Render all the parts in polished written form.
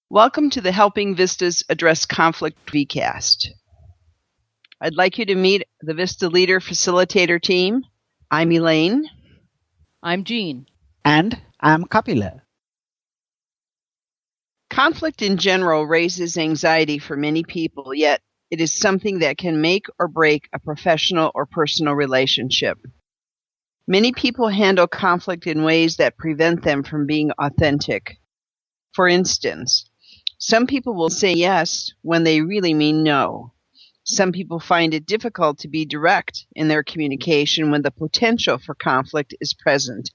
Welcome to the Helping Vistas Address Conflict VCast. I'd like you to meet the Vista Leader Facilitator team. I'm Elaine. I'm Jean. And I'm Kapila. Conflict in general raises anxiety for many people, yet it is something that can make or break a professional or personal relationship. Many people handle conflict in ways that prevent them from being authentic. For instance, some people will say yes when they really mean no. Some people find it difficult to be direct in their communication when the potential for conflict is present,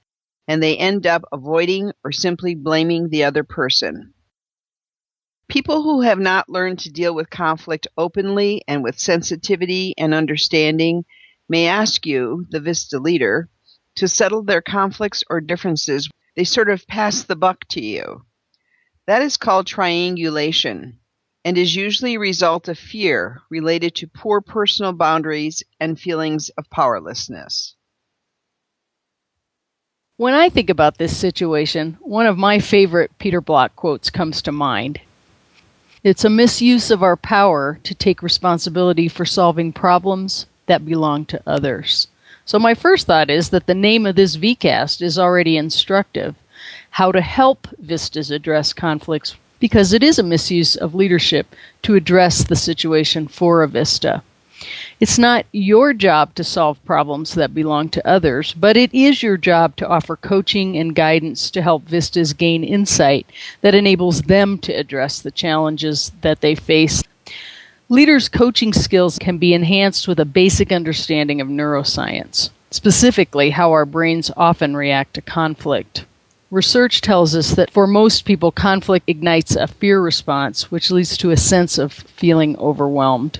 and they end up avoiding or simply blaming the other person. People who have not learned to deal with conflict openly and with sensitivity and understanding may ask you, the Vista leader, to settle their conflicts or differences. They sort of pass the buck to you. That is called triangulation and is usually a result of fear related to poor personal boundaries and feelings of powerlessness. When I think about this situation, one of my favorite Peter Block quotes comes to mind. It's a misuse of our power to take responsibility for solving problems that belong to others. So my first thought is that the name of this VCast is already instructive. How to help Vistas address conflicts, because it is a misuse of leadership to address the situation for a Vista. It's not your job to solve problems that belong to others, but it is your job to offer coaching and guidance to help Vistas gain insight that enables them to address the challenges that they face. Leaders' coaching skills can be enhanced with a basic understanding of neuroscience, specifically how our brains often react to conflict. Research tells us that for most people, conflict ignites a fear response, which leads to a sense of feeling overwhelmed.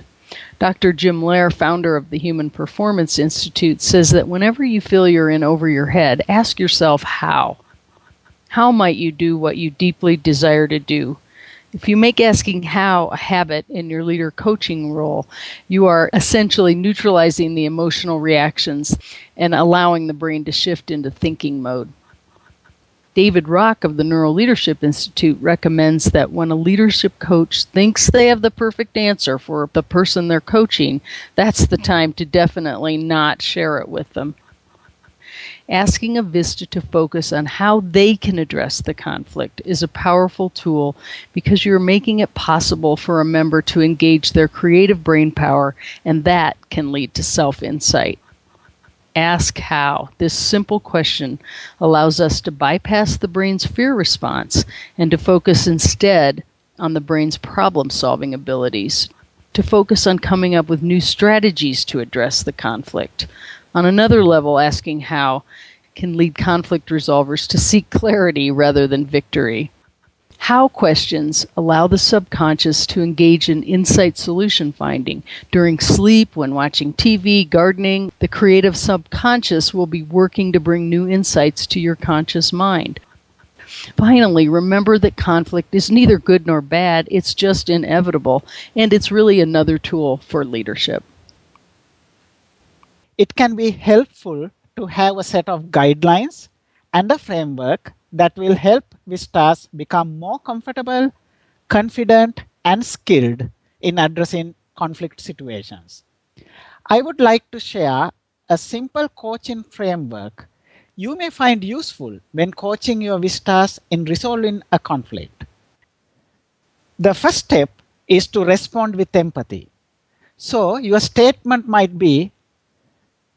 Dr. Jim Loehr, founder of the Human Performance Institute, says that whenever you feel you're in over your head, ask yourself how. How might you do what you deeply desire to do? If you make asking how a habit in your leader coaching role, you are essentially neutralizing the emotional reactions and allowing the brain to shift into thinking mode. David Rock of the Neuro Leadership Institute recommends that when a leadership coach thinks they have the perfect answer for the person they're coaching, that's the time to definitely not share it with them. Asking a Vista to focus on how they can address the conflict is a powerful tool because you're making it possible for a member to engage their creative brain power, and that can lead to self-insight. Ask how. This simple question allows us to bypass the brain's fear response and to focus instead on the brain's problem-solving abilities, to focus on coming up with new strategies to address the conflict. On another level, asking how can lead conflict resolvers to seek clarity rather than victory. How questions allow the subconscious to engage in insight solution finding. During sleep, when watching TV, gardening, the creative subconscious will be working to bring new insights to your conscious mind. Finally, remember that conflict is neither good nor bad, it's just inevitable, and it's really another tool for leadership. It can be helpful to have a set of guidelines and a framework that will help Vistas become more comfortable, confident, and skilled in addressing conflict situations. I would like to share a simple coaching framework you may find useful when coaching your Vistas in resolving a conflict. The first step is to respond with empathy. So your statement might be,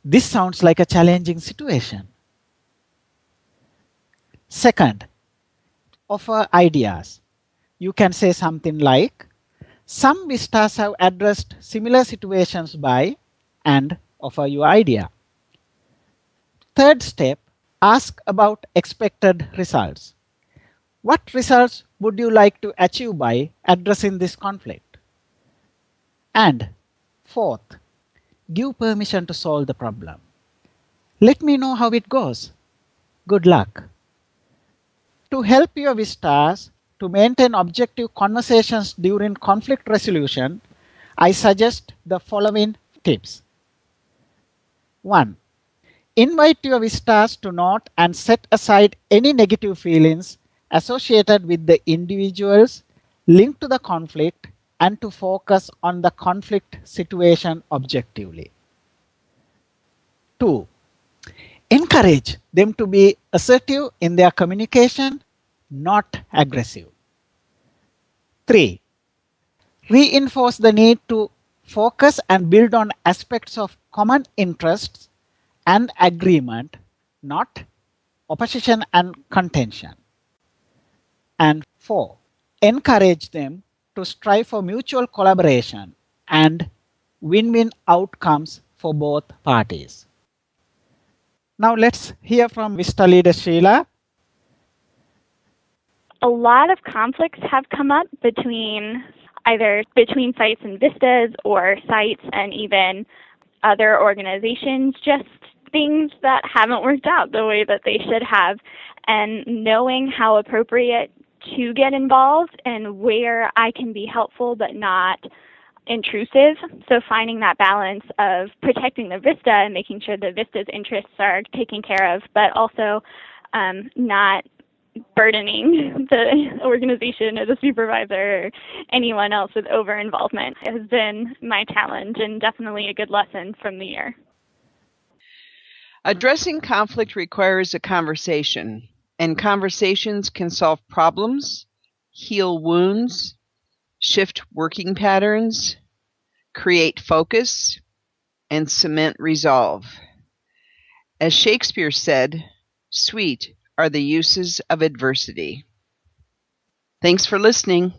"This sounds like a challenging situation." Second, offer ideas. You can say something like, "Some Vistas have addressed similar situations by," and offer your idea. Third step, ask about expected results. What results would you like to achieve by addressing this conflict? And fourth, give permission to solve the problem. Let me know how it goes. Good luck. To help your Vistas to maintain objective conversations during conflict resolution, I suggest the following tips. 1. Invite your Vistas to note and set aside any negative feelings associated with the individuals link to the conflict and to focus on the conflict situation objectively. 2. Encourage them to be assertive in their communication, not aggressive. 3. Reinforce the need to focus and build on aspects of common interests and agreement, not opposition and contention. And 4. Encourage them to strive for mutual collaboration and win-win outcomes for both parties. Now let's hear from VISTA leader Sheila. A lot of conflicts have come up either between sites and VISTAs or sites and even other organizations, just things that haven't worked out the way that they should have, and knowing how appropriate to get involved and where I can be helpful but not intrusive. So finding that balance of protecting the VISTA and making sure the VISTA's interests are taken care of, but also not burdening the organization or the supervisor or anyone else with over-involvement has been my challenge, and definitely a good lesson from the year. Addressing conflict requires a conversation, and conversations can solve problems, heal wounds, shift working patterns, create focus, and cement resolve. As Shakespeare said, "Sweet are the uses of adversity." Thanks for listening.